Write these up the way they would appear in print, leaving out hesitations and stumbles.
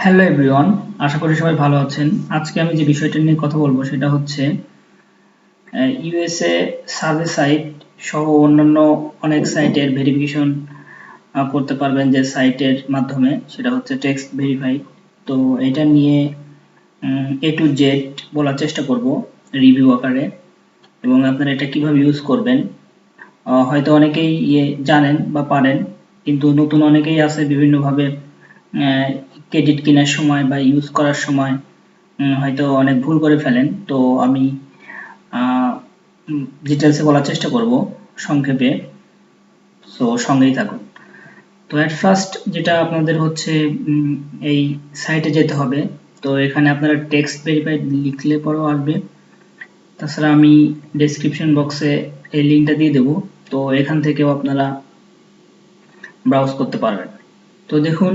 Hello everyone, আশা করি সবাই ভালো আছেন। আজকে আমি যে বিষয়টা নিয়ে কথা বলবো সেটা হচ্ছে ইউএসএ সার্ভে সাইট সহ অন্যান্য অনেক সাইটের ভেরিফিকেশন করতে পারবেন যে সাইটের মাধ্যমে, সেটা হচ্ছে টেক্সট ভেরিফাই। তো এটা নিয়ে এ টু জেড বলার চেষ্টা করব রিভিউ আকারে, এবং আপনারা এটা কিভাবে ইউজ করবেন। হয়তো অনেকেই জানেন বা পারেন, কিন্তু নতুন অনেকেই আছে বিভিন্নভাবে ক্রেডিট কেনার সময় বা ইউজ করার সময় হয়তো অনেক ভুল করে ফেলেন। তো আমি ডিটেলসে বলার চেষ্টা করব সংক্ষেপে, সো সঙ্গেই থাকুন। তো অ্যাট ফার্স্ট যেটা আপনাদের হচ্ছে এই সাইটে যেতে হবে। তো এখানে আপনারা টেক্সট ভেরিফাই লিখলে পরেও আসবে, তাছাড়া আমি ডেসক্রিপশন বক্সে এই লিঙ্কটা দিয়ে দেবো, তো এখান থেকেও আপনারা ব্রাউজ করতে পারবেন। তো দেখুন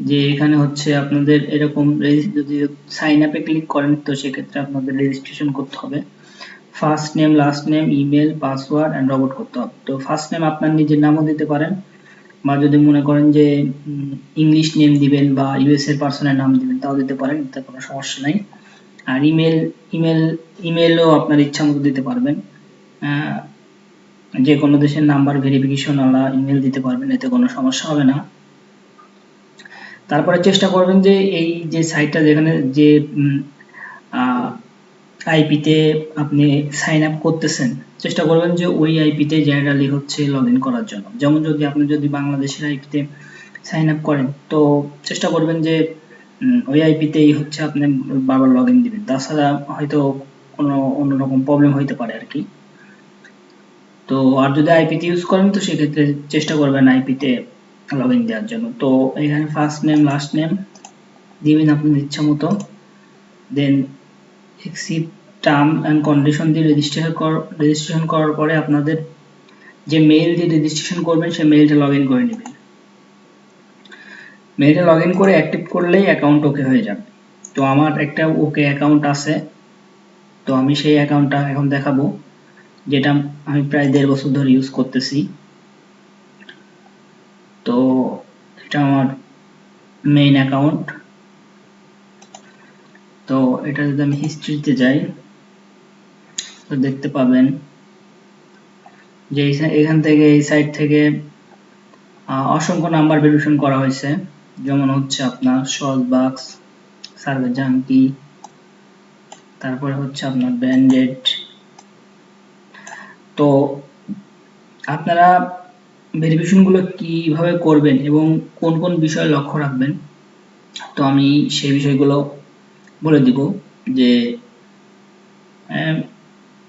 যে এখানে হচ্ছে আপনাদের এরকম যদি সাইন আপে ক্লিক করেন, তো সেক্ষেত্রে আপনাদের রেজিস্ট্রেশন করতে হবে। First name, last name, email, password and robot করতে হবে। তো ফার্স্ট নেম আপনার নিজের নামও দিতে পারেন, বা যদি মনে করেন যে ইংলিশ নেম দিবেন বা ইউএস এর পার্সনের নাম দিবেন তাও দিতে পারেন, এতে কোনো সমস্যা নাই। আর ইমেলও আপনার ইচ্ছা মতো দিতে পারবেন, যে কোনো দেশের নাম্বার ভেরিফিকেশন ওয়ালা ইমেল দিতে পারবেন, এতে কোনো সমস্যা হবে না। তারপরে চেষ্টা করবেন যে এই যে সাইটটা যেখানে যে আইপিতে আপনি সাইন আপ করতেছেন, চেষ্টা করবেন যে ওই আইপিতে জেনারেলি হচ্ছে লগ ইন করার জন্য। যেমন যদি বাংলাদেশের আইপিতে সাইন আপ করেন, তো চেষ্টা করবেন যে ওই আইপিতেই হচ্ছে আপনি বারবার লগ ইন দিবেন, তাছাড়া হয়তো কোনো অন্যরকম প্রবলেম হইতে পারে আর কি। তো আর যদি আইপিতে ইউজ করেন, তো সেক্ষেত্রে চেষ্টা করবেন আইপিতে লগ ইন দেওয়ার জন্য। তো এখানে ফার্স্ট নেম, লাস্ট নেম দিবেন আপনার ইচ্ছা মতো, দেন এক্সিপ্ট টার্ম অ্যান্ড কন্ডিশন দিয়ে রেজিস্ট্রেশন করার পরে আপনাদের যে মেইল দিয়ে রেজিস্ট্রেশন করবেন সেই মেইলটা লগ ইন করে নেবেন। মেইলটা লগ ইন করে অ্যাক্টিভ করলেই অ্যাকাউন্ট ওকে হয়ে যাবে। তো আমার একটা ওকে অ্যাকাউন্ট আছে, তো আমি সেই অ্যাকাউন্টটা এখন দেখাবো, যেটা আমি প্রায় 1.5 বছর ধরে ইউজ করতেছি। তো এটা আমার মেইন অ্যাকাউন্ট। তো এটা যদি আমি হিস্ট্রিতে যাই, তো দেখতে পাবেন যে এখান থেকে এই সাইট থেকে অসংখ্য নাম্বার ভেরিফিকেশন করা হয়েছে, যেমন হচ্ছে আপনার সলবাক্স, সার্ভে জাঙ্কি, তারপরে হচ্ছে আপনার ব্যান্ডেড। তো আপনারা ভেরিফিকেশন গুলো কিভাবে করবেন এবং কোন কোন বিষয়ে লক্ষ্য রাখবেন, তো আমি সেই বিষয়গুলো বলে দিব। যে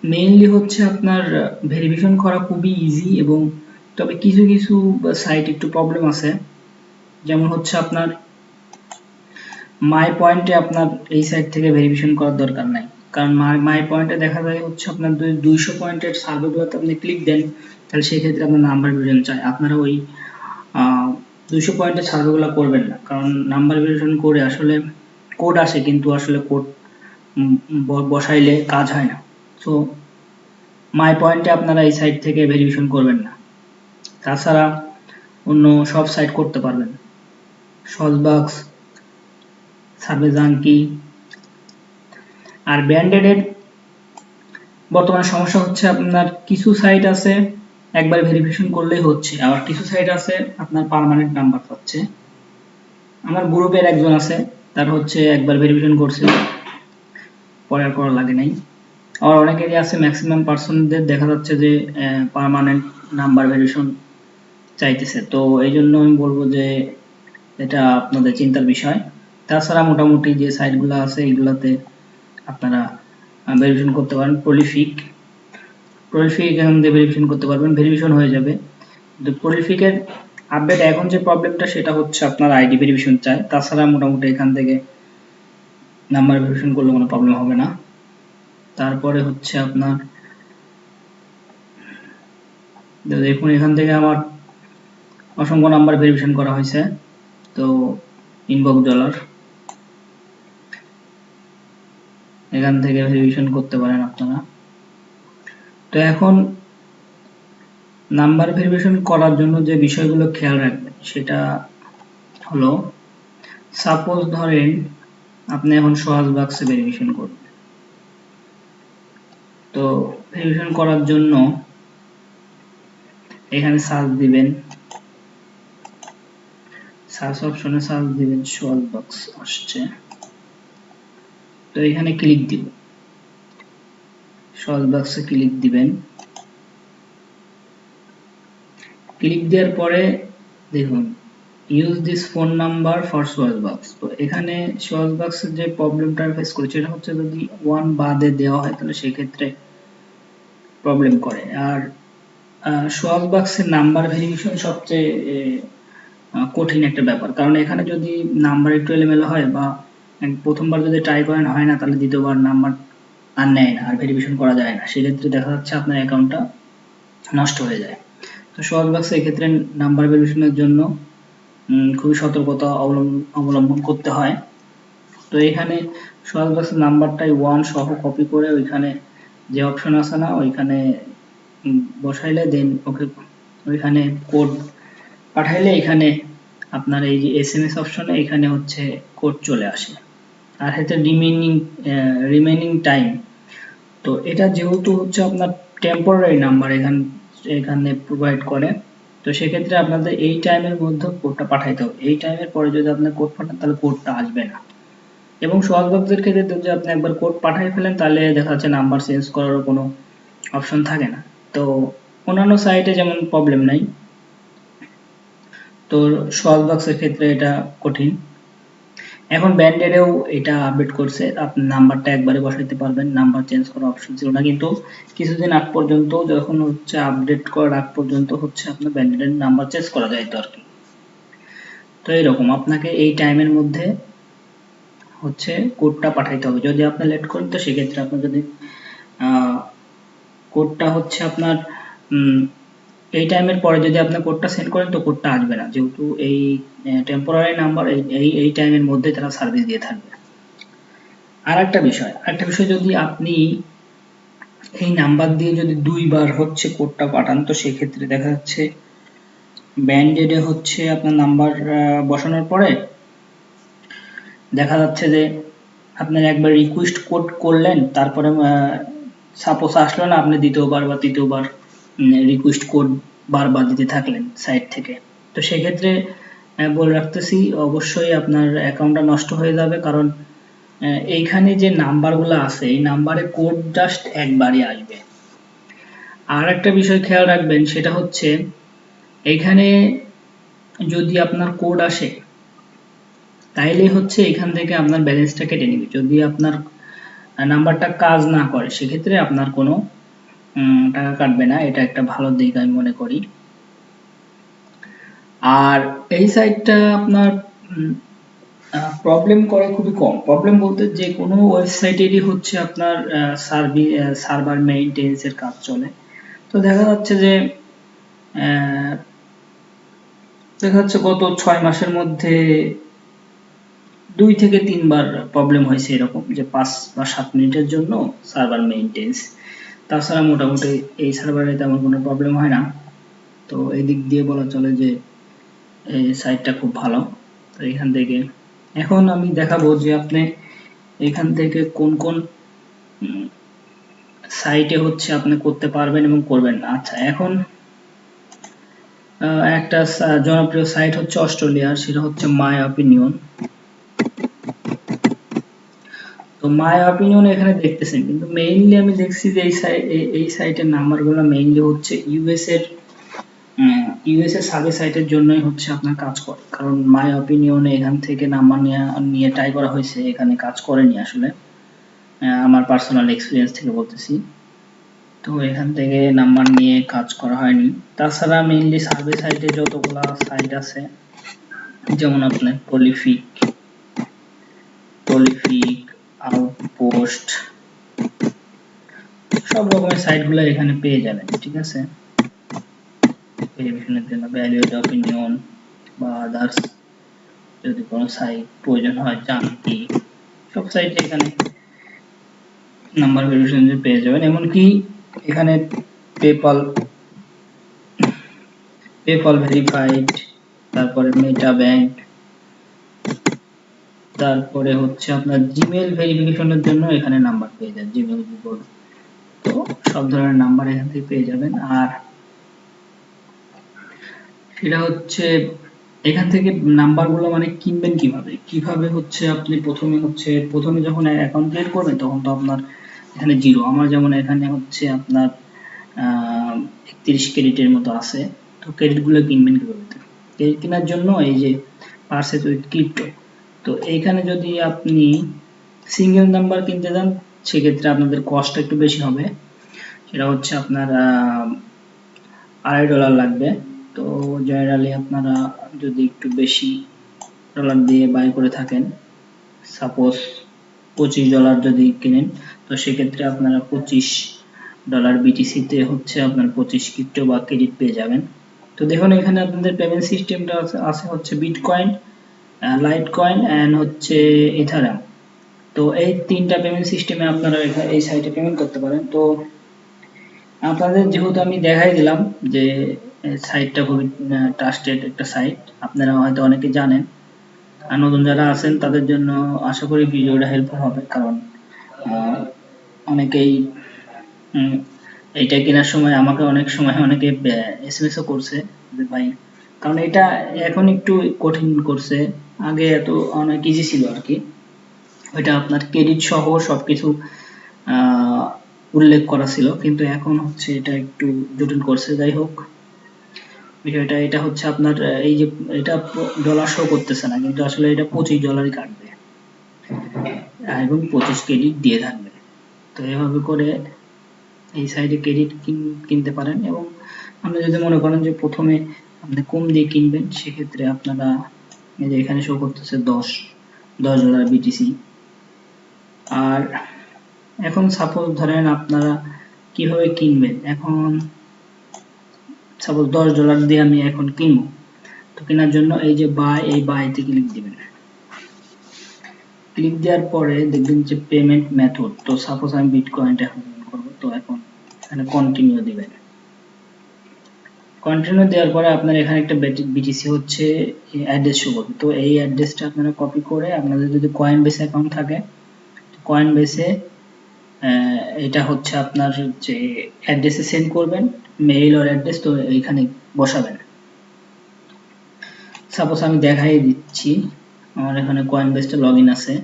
মেইনলি হচ্ছে আপনার ভেরিফিকেশন করা খুবই ইজি, এবং তবে কিছু কিছু সাইট একটু প্রবলেম আছে। যেমন হচ্ছে আপনার মাই পয়েন্টে আপনার এই সাইট থেকে ভেরিফিকেশন করার দরকার নাই, কারণ মাই পয়েন্টে দেখা যায় হচ্ছে আপনার 200 পয়েন্টের সার্ভেগুলোতে আপনি ক্লিক দেন, তাহলে সেই ক্ষেত্রে আপনার নাম্বার ভেরিফিকেশন চায়। আপনারা ওই 200 পয়েন্টের সার্ভেগুলো করবেন না, কারণ নাম্বার ভেরিফিকেশন করে আসলে কোড আসে, কিন্তু আসলে কোড বসাইলে কাজ হয় না। সো মাই পয়েন্টে আপনারা এই সাইট থেকে ভেরিফিকেশন করবেন না। তাছাড়া অন্য সব সাইট করতে পারবেন, সলবাক্স, সার্ভে জাঙ্কি। আর ব্যান্ডেডের বর্তমানে সমস্যা হচ্ছে আপনার কিছু সাইট আছে একবার ভেরিফিকেশন করলেই হচ্ছে, আবার কিছু সাইট আছে আপনার পার্মানেন্ট নাম্বার পাচ্ছে। আমার গ্রুপের একজন আছে, তার হচ্ছে একবার ভেরিফিকেশন করছে, পরে আর করা লাগে নাই। আর অনেকেরই আছে, ম্যাক্সিমাম পার্সনদের দেখা যাচ্ছে যে পার্মানেন্ট নাম্বার ভেরিফিকেশন চাইতেছে। তো এই জন্য আমি বলবো যে এটা আপনাদের চিন্তার বিষয়। তাছাড়া মোটামুটি যে সাইটগুলো আছে এগুলোতে আপনারা ভেরিফিকেশন করতে পারেন। প্রলিফিক এখান থেকে ভেরিফিকেশন করতে পারবেন, ভেরিফিকেশন হয়ে যাবে। কিন্তু প্রলিফিকের আপডেট এখন যে প্রবলেমটা সেটা হচ্ছে আপনার আইডি ভেরিফিকেশন চায়, তাছাড়া মোটামুটি এখান থেকে নাম্বার ভেরিফিকেশন করলে কোনো প্রবলেম হবে না। তারপরে হচ্ছে আপনার দেখুন এখান থেকে আমার অসংখ্য নাম্বার ভেরিফিকেশন করা হয়েছে। তো ইনবক্স ডলার এখান থেকে ভেরিফিকেশন করতে পারেন আপনারা। তো এখন নাম্বার ভেরিফিকেশন করার জন্য যে বিষয়গুলো খেয়াল রাখবেন সেটা হলো, সাপোজ ধরেন আপনি এখন সহজ বাক্সে ভেরিফিকেশন করবেন, তো ভেরিফিকেশন করার জন্য এখানে সার্চ দিবেন, সার্চ অপশনে সার্চ দিবেন সহজ বাক্স আসছে, তো এখানে ক্লিক দিব, সহজ বাক্সে ক্লিক দিবেন। ক্লিক দেওয়ার পরে দেখুন use this phone number for সহজ বাক্স। তো এখানে সহজ বাক্সের যে প্রবলেমটা ফেস করেছে এটা হচ্ছে যদি 1 বাদে দেওয়া হয় তাহলে সেই ক্ষেত্রে প্রবলেম করে। আর সহজ বাক্সের নাম্বার ভেরিফিকেশন সবচেয়ে কঠিন একটা ব্যাপার, কারণ এখানে যদি নাম্বার একটু এলোমেলো হয় বা প্রথমবার যদি ট্রাই করেন হয় না, তাহলে দ্বিতীয়বার নাম্বার আর নেয় না, আর ভেরিফিকেশন করা যায় না, সেক্ষেত্রে দেখা যাচ্ছে আপনার অ্যাকাউন্টটা নষ্ট হয়ে যায়। তো সহজ বাক্সে এক্ষেত্রে নাম্বার ভেরিফিকেশনের জন্য খুবই সতর্কতা অবলম্বন করতে হয়। তো এখানে সহজ বাক্সের নাম্বারটাই 1 সহ কপি করে ওইখানে যে অপশন আছে না ওইখানে বসাইলে দেন ওকে ওইখানে কোড পাঠাইলে এখানে আপনার এই যে এসএমএস অপশনে এখানে হচ্ছে কোড চলে আসে। আর এতে রিমেইনিং টাইম, তো এটা যেহেতু হচ্ছে আপনার টেম্পোরারি নাম্বার এখানে প্রোভাইড করে, তো সেক্ষেত্রে আপনাদের এই টাইমের মধ্যে কোডটা পাঠাইতে হবে। এই টাইমের পরে যদি আপনি কোড পাঠান তাহলে কোডটা আসবে না। এবং সহজ বাক্সের ক্ষেত্রে যদি আপনি একবার কোড পাঠিয়ে ফেলেন তাহলে দেখা যাচ্ছে নাম্বার চেঞ্জ করারও কোনো অপশন থাকে না। তো অন্যান্য সাইটে যেমন প্রবলেম নাই, তো সহজ বাক্সের ক্ষেত্রে এটা কঠিন। এখন ব্যান্ডেডেও এটা আপডেট করছে, আপনি নাম্বারটা একবারে বসাইতে পারবেন, নাম্বার চেঞ্জ করার অপশন ছিল না, কিন্তু কিছুদিন আগ পর্যন্ত যখন হচ্ছে আপডেট করার আগ পর্যন্ত হচ্ছে আপনার ব্যান্ডেডের নাম্বার চেঞ্জ করা যাইতো আর কি। তো এরকম আপনাকে এই টাইমের মধ্যে হচ্ছে কোডটা পাঠাইতে হবে। যদি আপনি লেট করেন তো সেক্ষেত্রে আপনার যদি কোডটা হচ্ছে আপনার এই টাইমের পরে যদি আপনি কোডটা সেন্ড করেন তো কোডটা আসবে না, যেহেতু এই টেম্পোরারি নাম্বার এই টাইমের মধ্যে তারা সার্ভিস দিয়ে থাকবে। আর একটা বিষয় যদি আপনি এই নাম্বার দিয়ে যদি 2 বার হচ্ছে কোডটা পাঠান তো সেক্ষেত্রে দেখা যাচ্ছে ব্যান্ডেডে হচ্ছে আপনার নাম্বার বসানোর পরে দেখা যাচ্ছে যে আপনার একবার রিকোয়েস্ট কোড করলেন, তারপরে সাপোজ আসলো না, আপনি দ্বিতীয়বার বা তৃতীয়বার রিকোয়েস্ট কোড বারবার দিতে থাকলেন সাইট থেকে, তো সেক্ষেত্রে বলে রাখতেছি অবশ্যই আপনার অ্যাকাউন্টটা নষ্ট হয়ে যাবে, কারণ এইখানে যে নাম্বারগুলো আছে এই নাম্বারে কোড জাস্ট একবারই আসবে। আর একটা বিষয় খেয়াল রাখবেন সেটা হচ্ছে এইখানে যদি আপনার কোড আসে তাইলে হচ্ছে এখান থেকে আপনার ব্যালেন্সটা কেটে নেবে। যদি আপনার নাম্বারটা কাজ না করে সেক্ষেত্রে আপনার কোনো টাকা কাটবে না, এটা একটা ভালো দিক আমি মনে করি। আর এই সাইটটা আপনার প্রবলেম করে খুবই কম। প্রবলেম বলতে যে কোনো ওয়েবসাইটেরই হচ্ছে আপনার সার্ভার মেইনটেন্যান্সের কাজ চলে। তো দেখা যাচ্ছে যে গত 6 মাসের মধ্যে 2 থেকে 3 বার প্রবলেম হয়েছে এরকম, যে 5 বা 7 মিনিটের জন্য সার্ভার মেইনটেন্যান্স। তাছাড়া মোটামুটি এই সার্ভারে তেমন কোনো প্রবলেম হয় না। তো এই দিক দিয়ে বলা চলে যে এই সাইটটা খুব ভালো। তো এখান থেকে এখন আমি দেখাবো যে আপনি এখান থেকে কোন কোন সাইটে হচ্ছে আপনি করতে পারবেন এবং করবেন না। আচ্ছা, এখন একটা জনপ্রিয় সাইট হচ্ছে অস্ট্রেলিয়ার, সেটা হচ্ছে মাই অপিনিয়ন। তো মাই অপিনিয়ন এখানে দেখতেছেন, কিন্তু মেইনলি আমি দেখছি যে এই সাইটের নাম্বারগুলো মেইনলি হচ্ছে ইউএসএ সার্ভে সাইটের জন্যই হচ্ছে আপনার কাজ করে, কারণ মাই অপিনিয়ন এখান থেকে নাম্বার নিয়ে ট্রাই করা হয়েছে, এখানে কাজ করেনি আসলে, আমার পার্সোনাল এক্সপিরিয়েন্স থেকে বলতেছি। তো এখান থেকে নাম্বার নিয়ে কাজ করা হয়নি। তাছাড়া মেইনলি সার্ভে সাইটে যতগুলা সাইট আছে, যেমন আপনার প্রলিফিক, আউটপোস্ট, সব রকমের সাইটগুলো এখানে পেয়ে যাবেন, ঠিক আছে। ভেরিফিকেশনের জন্য ভ্যালিড অপিনিয়ন বা আদার্স যদি কোনো সাইট প্রয়োজন হয়, জানকি, সব সাইটে এখানে নাম্বার ভেরিফিকেশন পেয়ে যাবেন। এমনকি এখানে পেপাল ভেরিফাইড, তারপরে মেটা ব্যাংক, তারপরে হচ্ছে আপনার জিমেল ভেরিফিকেশনের জন্য এখানে নাম্বার পেয়ে যাবেন, জিমেল, গুগল, তো সব ধরনের নাম্বার এখান থেকে পেয়ে যাবেন। আর সেটা হচ্ছে এখান থেকে নাম্বারগুলো মানে কিনবেন কিভাবে হচ্ছে আপনি প্রথমে যখন অ্যাকাউন্ট ক্রিয়েট করবেন তখন তো আপনার এখানে জিরো, আমার যেমন এখানে হচ্ছে আপনার 31 ক্রেডিটের মতো আছে। তো ক্রেডিটগুলো কিনবেন কিভাবে? ক্রেডিট কেনার জন্য এই যে পারচেজ উইথ ক্রিপ্টো, তো এইখানে যদি আপনি সিঙ্গেল নাম্বার কিনতে যান সেক্ষেত্রে আপনাদের কস্ট একটু বেশি হবে, সেটা হচ্ছে আপনার $2.5 লাগবে। তো জেনারেলি আপনারা যদি একটু বেশি ডলার দিয়ে বাই করে থাকেন, সাপোজ $25 যদি কিনেন, তো সেক্ষেত্রে আপনারা $25 বিটিসিতে হচ্ছে আপনার 25 ক্রিপ্টো বা ক্রেডিট পেয়ে যাবেন। তো দেখুন এখানে আপনাদের পেমেন্ট সিস্টেমটা আছে হচ্ছে বিটকয়েন, লাইটকয়েন এন্ড হচ্ছে ইথারিয়াম। তো এই তিনটা পেমেন্ট সিস্টেমে আপনারা এই সাইটে পেমেন্ট করতে পারেন। তো আপনাদের যেহেতু আমি দেখাই দিলাম যে সাইটটা খুবই ট্রাস্টেড একটা সাইট, আপনারা হয়তো অনেকে জানেন, আর নতুন যারা আছেন তাদের জন্য আশা করি ভিডিওটা হেল্পফুল হবে, কারণ অনেকেই এইটা কেনার সময় আমাকে অনেকে এসএমএসও করছে যে ভাই, কারণ এটা এখন একটু কঠিন করছে, আগে এত অনেক ইজি ছিল আর কি, ওইটা আপনার ক্রেডিট সহ সবকিছু উল্লেখ করা ছিল, কিন্তু এখন হচ্ছে এটা একটু জটিল করছে। যাই হোক, বিষয়টা এটা হচ্ছে আপনার এই যে এটা ডলার শো করতেছে না, কিন্তু আসলে এটা $25 কাটবে এবং 25 ক্রেডিট দিয়ে থাকবে। তো এভাবে করে এই সাইডে ক্রেডিট কিনতে পারেন। এবং আপনি যদি মনে করেন যে প্রথমে আপনি কম দিয়ে কিনবেন, সেক্ষেত্রে আপনারা এই যে এখানে শো করতেছে $10 বিটিসি। আর এখন সাপোজ ধরেন আপনারা কিভাবে কিনবেন, এখন সাপোজ $10 দিয়ে আমি এখন কিনবো, তো কেনার জন্য এই যে এই বাইতে ক্লিক দিবেন। ক্লিক দেওয়ার পরে দেখবেন যে পেমেন্ট মেথড, তো সাপোজ আমি বিটকয়েনটা এখন করব, তো এখন এখানে কন্টিনিউ দিবেন। কন্টিনিউ দেওয়ার পরে আপনার এখানে একটা বিটিসি হচ্ছে অ্যাড্রেস শো করবে। তো এই অ্যাড্রেসটা আপনারা কপি করে আপনাদের যদি কয়েনবেস অ্যাকাউন্ট থাকে, কয়েনবেসে এটা হচ্ছে আপনার যে অ্যাড্রেসে সেন্ড করবেন, মেইল অর অ্যাড্রেস, তো এইখানে বসাবেন। সাপোজ আমি দেখাই দিচ্ছি, আমার এখানে কয়েনবেসটা লগইন আছে।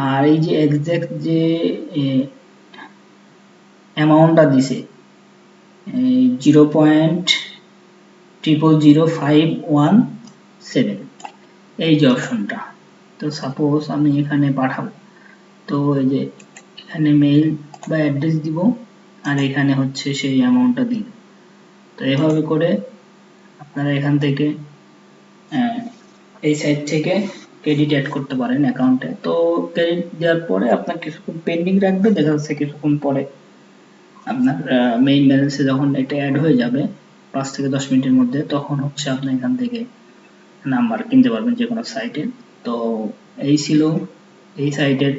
আর এই যে এক্সাক্ট যে অ্যামাউন্টটা দিছে 0.000517, এই যে অপশনটা, তো সাপোজ আমি এখানে পাঠাবো, তো এই যে এখানে মেইল বা অ্যাড্রেস দিব আর এখানে হচ্ছে সেই অ্যামাউন্টটা দিব। তো এভাবে করে আপনারা এখান থেকে এই সাইট থেকে ক্রেডিট অ্যাড করতে পারেন অ্যাকাউন্টে। তো ক্রেডিট দেওয়ার পরে আপনার কিছুক্ষণ পেন্ডিং রাখবে, দেখা যাচ্ছে কিছুক্ষণ পরে আপনার মেইন ব্যালেন্সে যখন এটা অ্যাড হয়ে যাবে 5 থেকে 10 মিনিটের মধ্যে, তখন হচ্ছে আপনি এখান থেকে নাম্বার কিনতে পারবেন যে কোনো সাইটে। তো এই ছিল এই সাইটের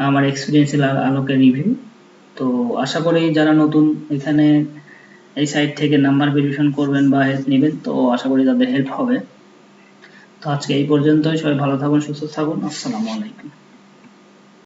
আমার এক্সপিরিয়েন্সের আলোকে রিভিউ। তো আশা করি যারা নতুন এখানে এই সাইট থেকে নাম্বার ভেরিফিকেশন করবেন বা হেল্প নেবেন, তো আশা করি তাদের হেল্প হবে। তো আজকে এই পর্যন্তই, সবাই ভালো থাকুন, সুস্থ থাকুন, আসসালামু আলাইকুম।